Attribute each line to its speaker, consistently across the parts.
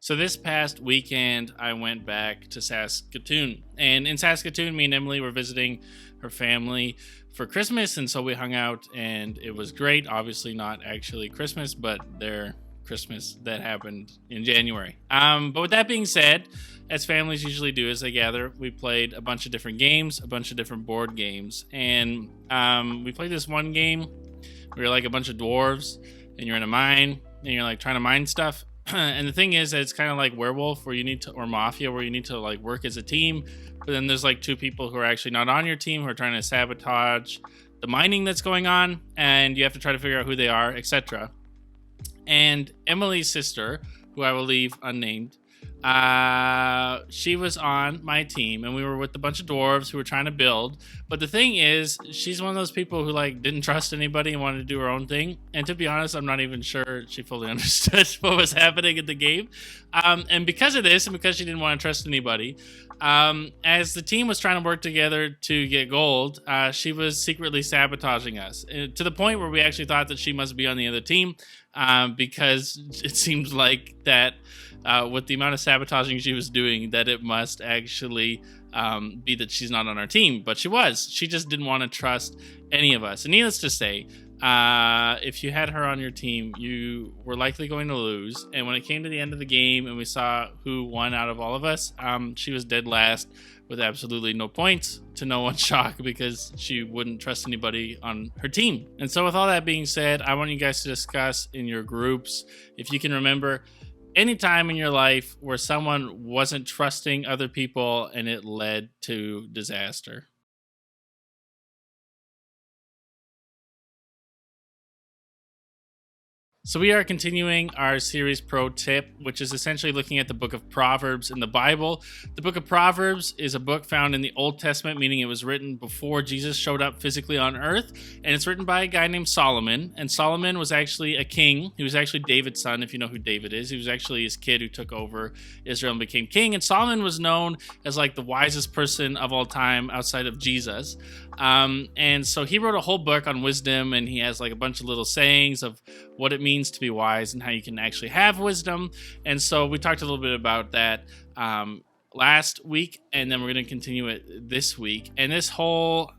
Speaker 1: So this past weekend, I went back to Saskatoon, and in Saskatoon, me and Emily were visiting her family for Christmas, and so we hung out, and it was great. Obviously, not actually Christmas, but their Christmas that happened in January. But with that being said, as families usually do, as they gather, we played a bunch of different games, a bunch of different board games, and we played this one game. We were like a bunch of dwarves, and you're in a mine, and you're like trying to mine stuff. And the thing is that it's kind of like Werewolf, where you need to, or Mafia, where you need to like work as a team. But then there's like two people who are actually not on your team who are trying to sabotage the mining that's going on, and you have to try to figure out who they are, etc. And Emily's sister, who I will leave unnamed, she was on my team, and we were with a bunch of dwarves who were trying to build. But the thing is, she's one of those people who like didn't trust anybody and wanted to do her own thing. And to be honest, I'm not even sure she fully understood what was happening in the game. And because of this, and because she didn't want to trust anybody, as the team was trying to work together to get gold, she was secretly sabotaging us, to the point where we actually thought that she must be on the other team, because it seemed like that with the amount of sabotaging she was doing, that it must actually be that she's not on our team. But she was. She just didn't want to trust any of us. And needless to say, if you had her on your team, you were likely going to lose. And when it came to the end of the game and we saw who won out of all of us, she was dead last with absolutely no points, to no one's shock, because she wouldn't trust anybody on her team. And so with all that being said, I want you guys to discuss in your groups, if you can remember, any time in your life where someone wasn't trusting other people and it led to disaster. So we are continuing our series Pro Tip, which is essentially looking at the book of Proverbs in the Bible. The book of Proverbs is a book found in the Old Testament, meaning it was written before Jesus showed up physically on earth, and it's written by a guy named Solomon. And Solomon was actually a king. He was actually David's son, if you know who David is. He was actually his kid who took over Israel and became king. And Solomon was known as like the wisest person of all time outside of Jesus. And so he wrote a whole book on wisdom, and he has like a bunch of little sayings of what it means to be wise and how you can actually have wisdom. And so we talked a little bit about that last week, and then we're going to continue it this week. And this whole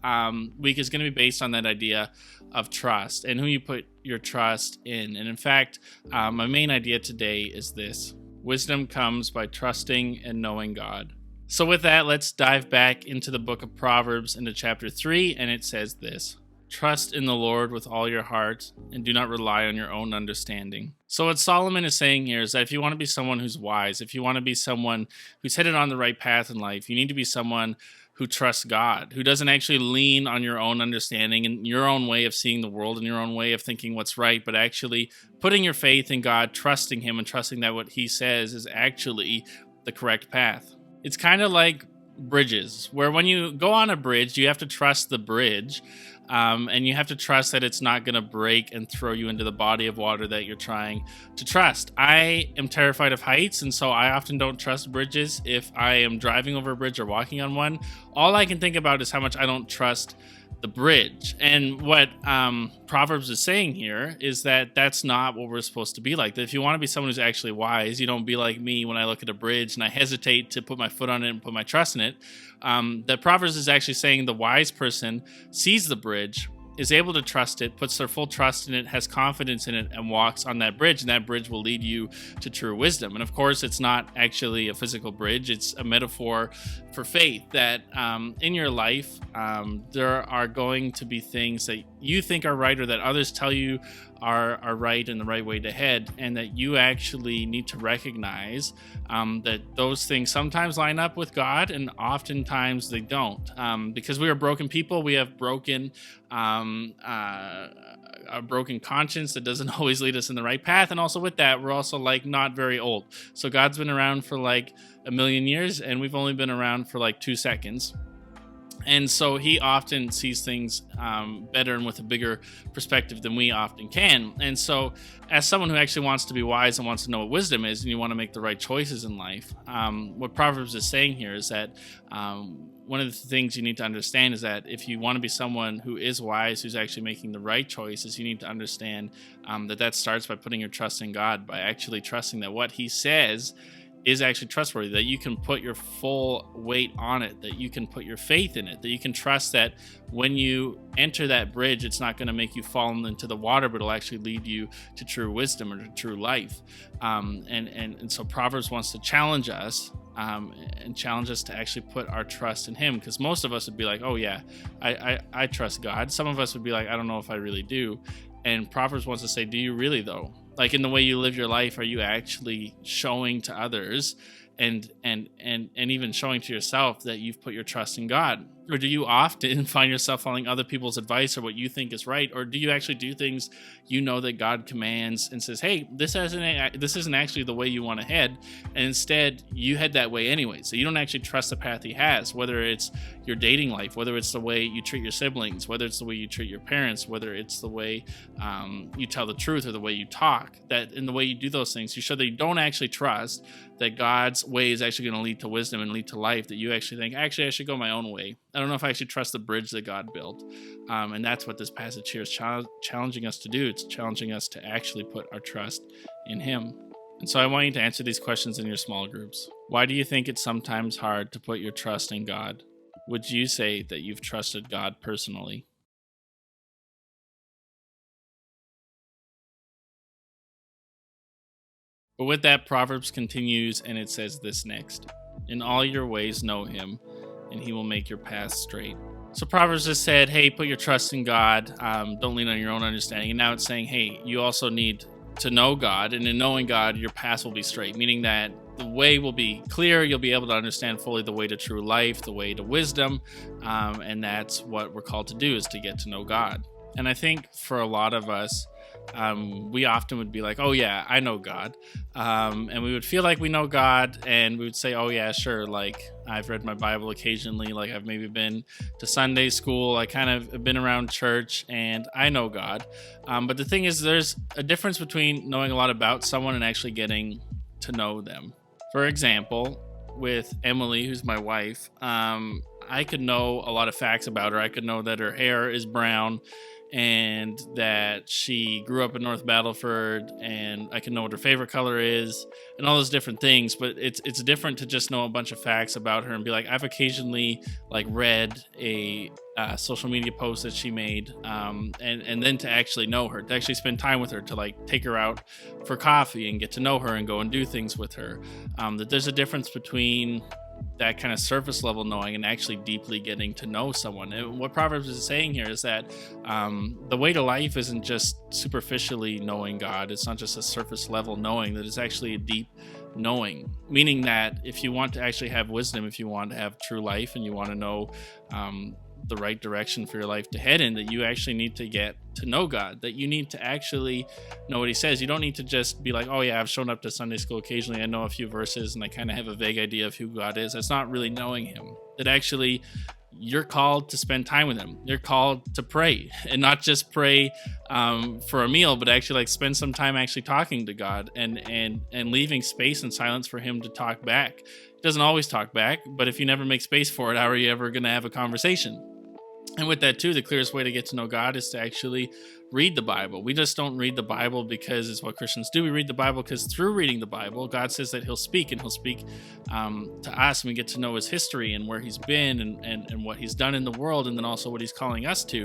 Speaker 1: week is going to be based on that idea of trust and who you put your trust in. And in fact, my main idea today is this: wisdom comes by trusting and knowing God. So with that, let's dive back into the book of Proverbs, into chapter 3, and it says this: trust in the Lord with all your heart, and do not rely on your own understanding. So what Solomon is saying here is that if you want to be someone who's wise, if you want to be someone who's headed on the right path in life, you need to be someone who trusts God, who doesn't actually lean on your own understanding and your own way of seeing the world and your own way of thinking what's right, but actually putting your faith in God, trusting Him, and trusting that what He says is actually the correct path. It's kind of like bridges, where when you go on a bridge, you have to trust the bridge, and you have to trust that it's not going to break and throw you into the body of water that you're trying to trust. I am terrified of heights, and so I often don't trust bridges. If I am driving over a bridge or walking on one, all I can think about is how much I don't trust the bridge. And what Proverbs is saying here is that that's not what we're supposed to be like. That if you want to be someone who's actually wise, you don't be like me when I look at a bridge and I hesitate to put my foot on it and put my trust in it. That Proverbs is actually saying the wise person sees the bridge, is able to trust it, puts their full trust in it, has confidence in it, and walks on that bridge, and that bridge will lead you to true wisdom. And of course, it's not actually a physical bridge, it's a metaphor for faith, that in your life, there are going to be things that you think are right, or that others tell you are right and the right way to head, and that you actually need to recognize that those things sometimes line up with God and oftentimes they don't, because we are broken people. We have a broken conscience that doesn't always lead us in the right path, and also with that, we're also like not very old. So God's been around for like a million years, and we've only been around for like 2 seconds. And so he often sees things better and with a bigger perspective than we often can. And so, as someone who actually wants to be wise and wants to know what wisdom is, and you want to make the right choices in life, what Proverbs is saying here is that one of the things you need to understand is that if you want to be someone who is wise, who's actually making the right choices, you need to understand that starts by putting your trust in God, by actually trusting that what He says is actually trustworthy, that you can put your full weight on it, that you can put your faith in it, that you can trust that when you enter that bridge, it's not going to make you fall into the water, but it'll actually lead you to true wisdom or to true life. And so Proverbs wants to challenge us and challenge us to actually put our trust in Him, because most of us would be like, oh yeah, I trust God. Some of us would be like, I don't know if I really do. And Proverbs wants to say, do you really though? Like, in the way you live your life, are you actually showing to others and even showing to yourself that you've put your trust in God? Or do you often find yourself following other people's advice or what you think is right? Or do you actually do things you know that God commands and says, hey, this isn't actually the way you want to head, and instead you head that way anyway. So you don't actually trust the path He has, whether it's your dating life, whether it's the way you treat your siblings, whether it's the way you treat your parents, whether it's the way you tell the truth or the way you talk, that in the way you do those things, you show that you don't actually trust that God's way is actually going to lead to wisdom and lead to life, that you actually think, actually, I should go my own way. I don't know if I actually trust the bridge that God built. And that's what this passage here is challenging us to do. It's challenging us to actually put our trust in Him. And so I want you to answer these questions in your small groups. Why do you think it's sometimes hard to put your trust in God? Would you say that you've trusted God personally? But with that, Proverbs continues and it says this next: in all your ways know Him, and He will make your path straight. So Proverbs just said, hey, put your trust in God. Don't lean on your own understanding. And now it's saying, hey, you also need to know God. And in knowing God, your path will be straight, meaning that the way will be clear. You'll be able to understand fully the way to true life, the way to wisdom. And that's what we're called to do, is to get to know God. And I think for a lot of us, we often would be like, oh yeah, I know God. And we would feel like we know God, and we would say, oh yeah, sure, like I've read my Bible occasionally, like I've maybe been to Sunday school, I kind of have been around church, and I know God. But the thing is, there's a difference between knowing a lot about someone and actually getting to know them. For example, with Emily, who's my wife, I could know a lot of facts about her. I could know that her hair is brown, and that she grew up in North Battleford, and I can know what her favorite color is and all those different things. But it's different to just know a bunch of facts about her and be like, I've occasionally like read a social media post that she made, and then to actually know her, to actually spend time with her, to like take her out for coffee and get to know her and go and do things with her. That there's a difference between that kind of surface level knowing and actually deeply getting to know someone. And what Proverbs is saying here is that the way to life isn't just superficially knowing God. It's not just a surface level knowing, that it's actually a deep knowing, meaning that if you want to actually have wisdom, if you want to have true life, and you want to know the right direction for your life to head in, that you actually need to get to know God, that you need to actually know what He says. You don't need to just be like, oh yeah, I've shown up to Sunday school occasionally, I know a few verses, and I kind of have a vague idea of who God is. That's not really knowing Him. That actually you're called to spend time with Him. You're called to pray, and not just pray for a meal, but actually like spend some time actually talking to God and leaving space and silence for Him to talk back. He doesn't always talk back, but if you never make space for it, how are you ever going to have a conversation? And with that too, the clearest way to get to know God is to actually read the Bible. We just don't read the Bible because it's what Christians do. We read the Bible because through reading the Bible, God says that He'll speak, and He'll speak to us, and we get to know His history and where He's been and what He's done in the world, and then also what He's calling us to.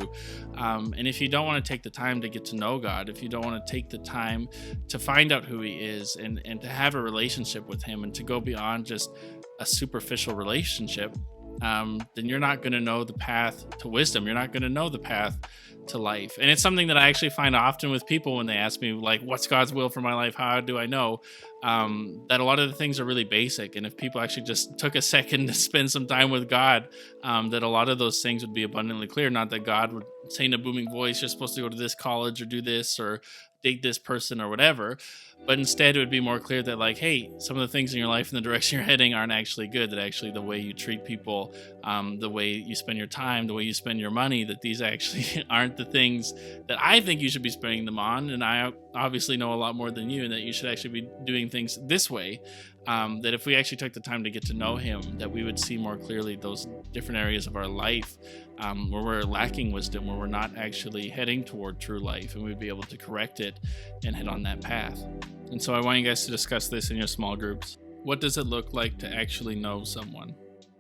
Speaker 1: And if you don't want to take the time to get to know God, if you don't want to take the time to find out who He is and to have a relationship with Him and to go beyond just a superficial relationship, then you're not going to know the path to wisdom. You're not going to know the path to life. And it's something that I actually find often with people when they ask me, like, what's God's will for my life? How do I know? That a lot of the things are really basic. And if people actually just took a second to spend some time with God, that a lot of those things would be abundantly clear. Not that God saying a booming voice, you're supposed to go to this college or do this or date this person or whatever. But instead, it would be more clear that, like, hey, some of the things in your life and the direction you're heading aren't actually good. That actually the way you treat people, the way you spend your time, the way you spend your money, that these actually aren't the things that I think you should be spending them on. And I obviously know a lot more than you, and that you should actually be doing things this way. That if we actually took the time to get to know him, that we would see more clearly those different areas of our life where we're lacking wisdom, where we're not actually heading toward true life, and we'd be able to correct it and head on that path. And so I want you guys to discuss this in your small groups. What does it look like to actually know someone?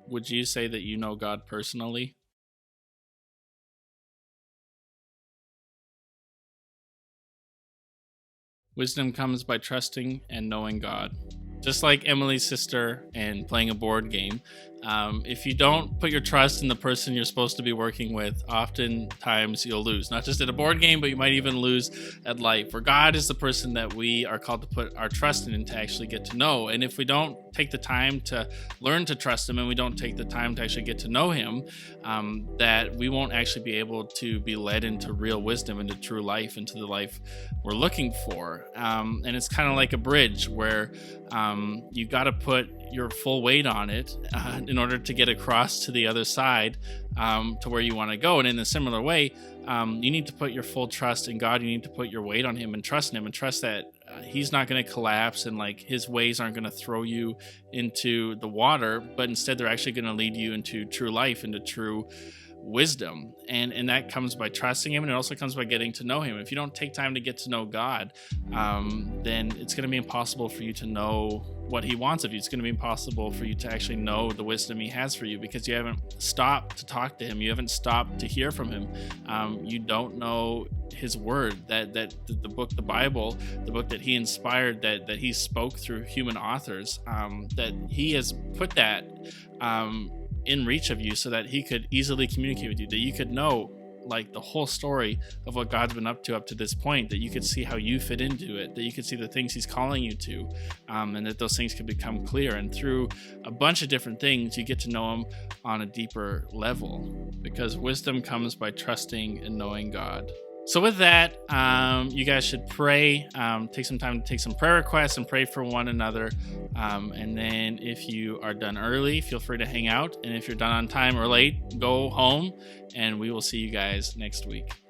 Speaker 1: Would you say that you know God personally? Wisdom comes by trusting and knowing God. Just like Emily's sister and playing a board game, if you don't put your trust in the person you're supposed to be working with, oftentimes you'll lose. Not just at a board game, but you might even lose at life. For God is the person that we are called to put our trust in and to actually get to know. And if we don't take the time to learn to trust him, and we don't take the time to actually get to know him, that we won't actually be able to be led into real wisdom, into true life, into the life we're looking for. And it's kind of like a bridge where you got to put your full weight on it in order to get across to the other side, to where you want to go. And in a similar way, you need to put your full trust in God. You need to put your weight on him and trust in him, and trust that he's not going to collapse, and like his ways aren't going to throw you into the water, but instead they're actually going to lead you into true life, into true wisdom. And that comes by trusting him, and it also comes by getting to know him. If you don't take time to get to know God, then it's going to be impossible for you to know what he wants of you. It's going to be impossible for you to actually know the wisdom he has for you, because you haven't stopped to talk to him. You haven't stopped to hear from him. You don't know his word, that the book, the Bible, the book that he inspired, that he spoke through human authors, that he has put that in reach of you so that he could easily communicate with you, that you could know like the whole story of what God's been up to this point, that you could see how you fit into it, that you could see the things he's calling you to, and that those things could become clear. And through a bunch of different things, you get to know him on a deeper level, because wisdom comes by trusting and knowing God. So with that, you guys should pray, take some time to take some prayer requests and pray for one another. And then if you are done early, feel free to hang out. And if you're done on time or late, go home, and we will see you guys next week.